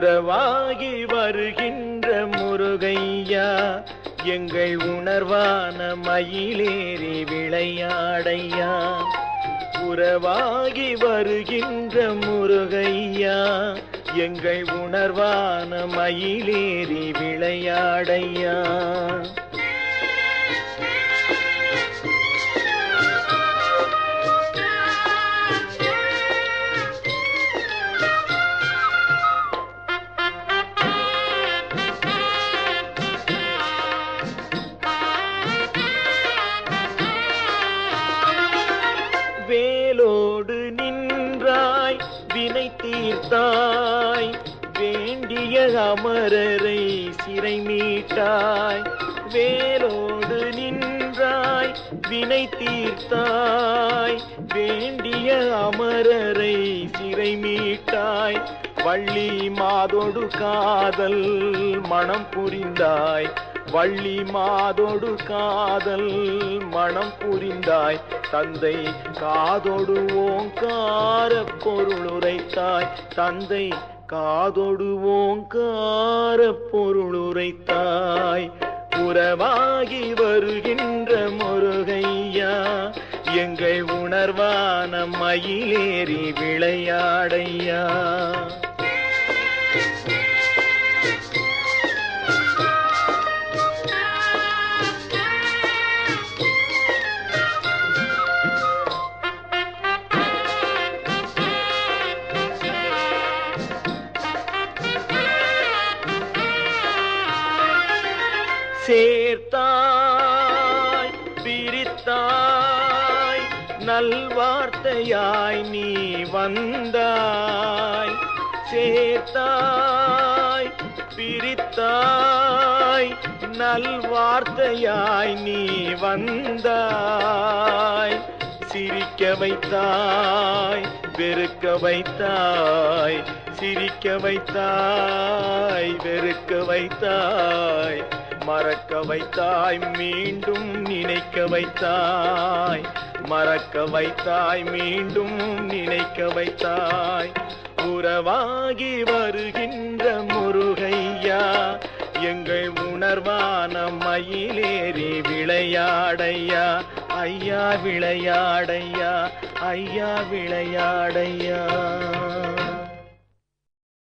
உறவாகி வருகின்ற முருகையா எங்கள் உணர்வான மயிலேறி விளையாடையா. உறவாகி வருகின்ற முருகையா எங்கள் உணர்வான மயிலேறி விளையாடையா. வேலோடு நின்றாய் வினை தீர்த்தாய் வேண்டிய அமரரை சிறை மீட்டாய். வேலோடு நின்றாய் வினை தீர்த்தாய் வேண்டிய அமரரை சிறை மீட்டாய். வள்ளி மாதோடு காதல் மனம் புரிந்தாய். வள்ளி மாதோடு காதல் மனம் புரிந்தாய். தந்தை காதோடு ஓங்கார பொருள் உரைத்தாய். தந்தை காதோடு ஓங்கார பொருள் உரைத்தாய். உறவாகி வருகின்ற முருகையா எங்கள் உணர்வான மயிலேறி விளையாடையா. சேர்த்தாய் பிரித்தாய் நல்வார்த்தையாய் நீ வந்தாய். சேர்த்தாய் பிரித்தாய் நல்வார்த்தையாய் நீ வந்தாய். சிரிக்க வைத்தாய் வெறுக்க வைத்தாய். சிரிக்க வைத்தாய் வெறுக்க வைத்தாய். மறக்க வைத்தாய் மீண்டும் நினைக்க வைத்தாய். மறக்க வைத்தாய் மீண்டும் நினைக்க வைத்தாய். உறவாகி வருகின்ற முருகையா எங்கள் உணர்வான மயிலேறி விளையாடையா. ஐயா விளையாடையா. ஐயா விளையாடையா.